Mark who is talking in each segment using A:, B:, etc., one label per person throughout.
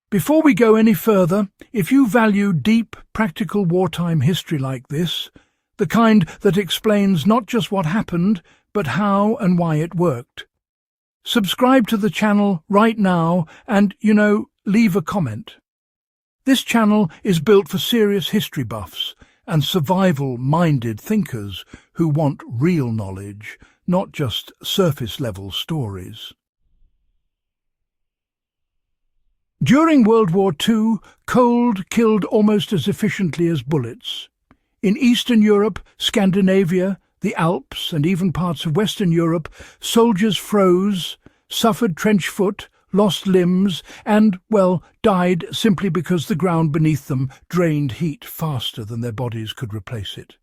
A: Before we go any further, if you value deep, practical wartime history like this, the kind that explains not just what happened, but how and why it worked, subscribe to the channel right now and, leave a comment. This channel is built for serious history buffs and survival-minded thinkers who want real knowledge, not just surface-level stories. During World War II, cold killed almost as efficiently as bullets. In Eastern Europe, Scandinavia, the Alps, and even parts of Western Europe, soldiers froze, suffered trench foot, lost limbs, and, died simply because the ground beneath them drained heat faster than their bodies could replace it.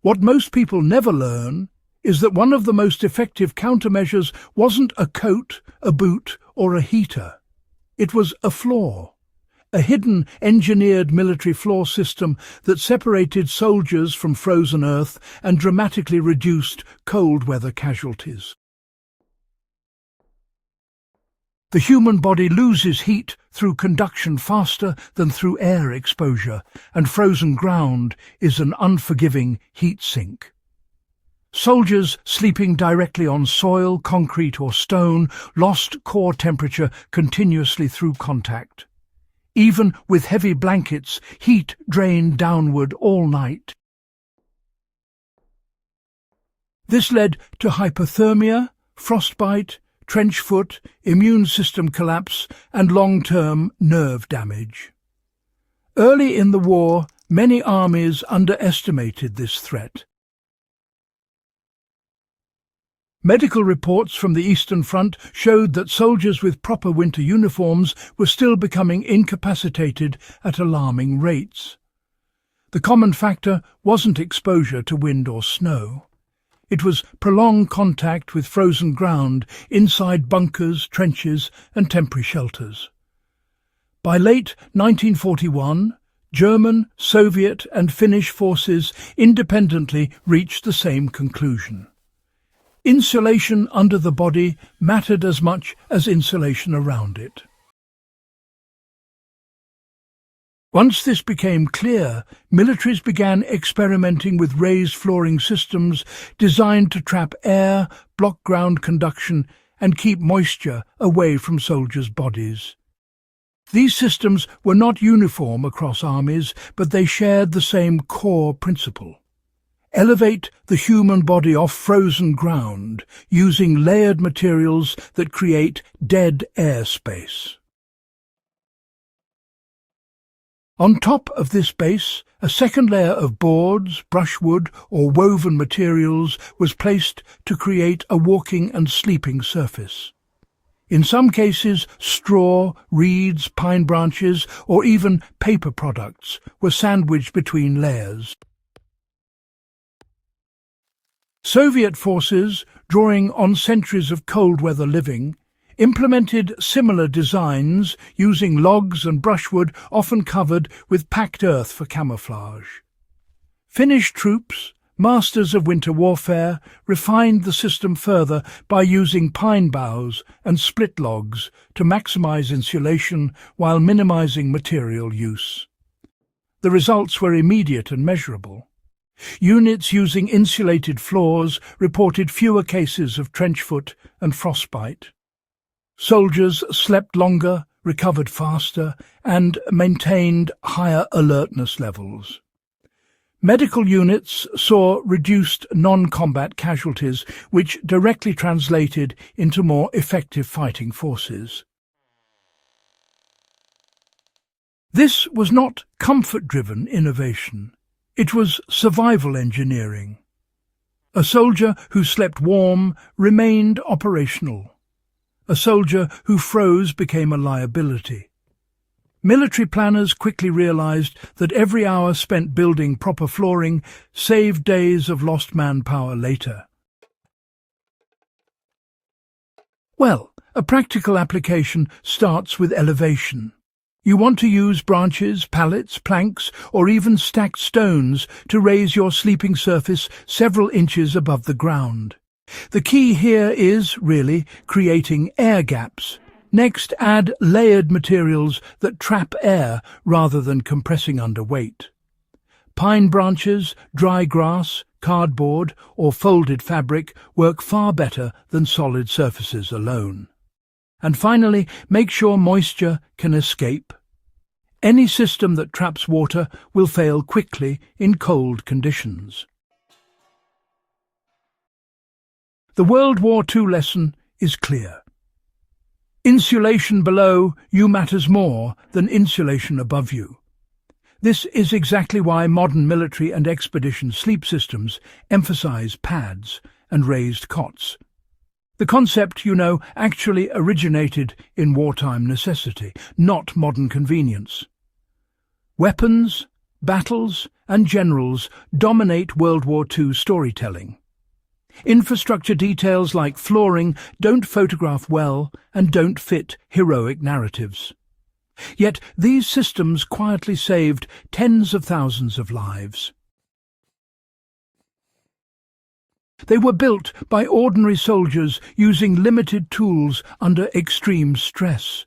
A: What most people never learn is that one of the most effective countermeasures wasn't a coat, a boot, or a heater. It was a floor, a hidden engineered military floor system that separated soldiers from frozen earth and dramatically reduced cold weather casualties. The human body loses heat through conduction faster than through air exposure, and frozen ground is an unforgiving heat sink. Soldiers sleeping directly on soil, concrete or stone lost core temperature continuously through contact. Even with heavy blankets, heat drained downward all night. This led to hypothermia, frostbite, trench foot, immune system collapse, and long-term nerve damage. Early in the war, many armies underestimated this threat. Medical reports from the Eastern Front showed that soldiers with proper winter uniforms were still becoming incapacitated at alarming rates. The common factor wasn't exposure to wind or snow. It was prolonged contact with frozen ground inside bunkers, trenches, and temporary shelters. By late 1941, German, Soviet, and Finnish forces independently reached the same conclusion. Insulation under the body mattered as much as insulation around it. Once this became clear, militaries began experimenting with raised flooring systems designed to trap air, block ground conduction, and keep moisture away from soldiers' bodies. These systems were not uniform across armies, but they shared the same core principle. Elevate the human body off frozen ground using layered materials that create dead airspace. On top of this base, a second layer of boards, brushwood, or woven materials was placed to create a walking and sleeping surface. In some cases, straw, reeds, pine branches, or even paper products were sandwiched between layers. Soviet forces, drawing on centuries of cold weather living, implemented similar designs using logs and brushwood often covered with packed earth for camouflage. Finnish troops, masters of winter warfare, refined the system further by using pine boughs and split logs to maximize insulation while minimizing material use. The results were immediate and measurable. Units using insulated floors reported fewer cases of trench foot and frostbite. Soldiers slept longer, recovered faster, and maintained higher alertness levels. Medical units saw reduced non-combat casualties, which directly translated into more effective fighting forces. This was not comfort-driven innovation. It was survival engineering. A soldier who slept warm remained operational. A soldier who froze became a liability. Military planners quickly realized that every hour spent building proper flooring saved days of lost manpower later. A practical application starts with elevation. You want to use branches, pallets, planks, or even stacked stones to raise your sleeping surface several inches above the ground. The key here is, really, creating air gaps Next, add layered materials that trap air rather than compressing under weight. Pine branches, dry grass, cardboard or folded fabric work far better than solid surfaces alone. And finally, make sure moisture can escape. Any system that traps water will fail quickly in cold conditions. The World War II lesson is clear. Insulation below you matters more than insulation above you. This is exactly why modern military and expedition sleep systems emphasize pads and raised cots. The concept, actually originated in wartime necessity, not modern convenience. Weapons, battles, and generals dominate World War II storytelling. Infrastructure details like flooring don't photograph well and don't fit heroic narratives. Yet these systems quietly saved tens of thousands of lives. They were built by ordinary soldiers using limited tools under extreme stress.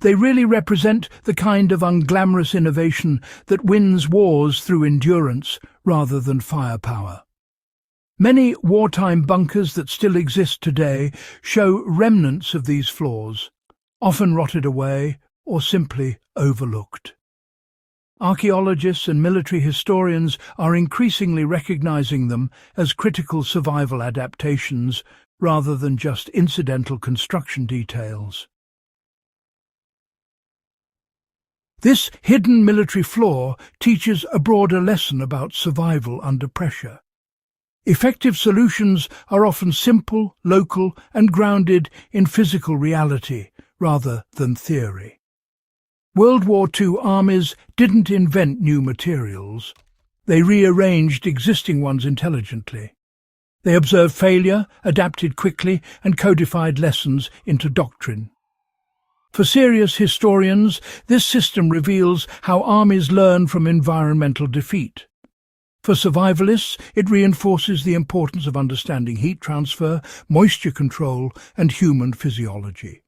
A: They really represent the kind of unglamorous innovation that wins wars through endurance rather than firepower. Many wartime bunkers that still exist today show remnants of these flaws, often rotted away or simply overlooked. Archaeologists and military historians are increasingly recognizing them as critical survival adaptations rather than just incidental construction details. This hidden military flaw teaches a broader lesson about survival under pressure. Effective solutions are often simple, local, and grounded in physical reality rather than theory. World War II armies didn't invent new materials. They rearranged existing ones intelligently. They observed failure, adapted quickly, and codified lessons into doctrine. For serious historians, this system reveals how armies learn from environmental defeat. For survivalists, it reinforces the importance of understanding heat transfer, moisture control, and human physiology.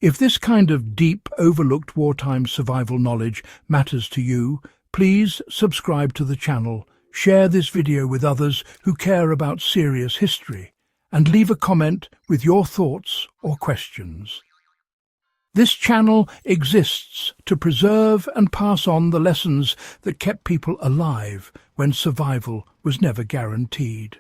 A: If this kind of deep, overlooked wartime survival knowledge matters to you, please subscribe to the channel, share this video with others who care about serious history, and leave a comment with your thoughts or questions. This channel exists to preserve and pass on the lessons that kept people alive when survival was never guaranteed.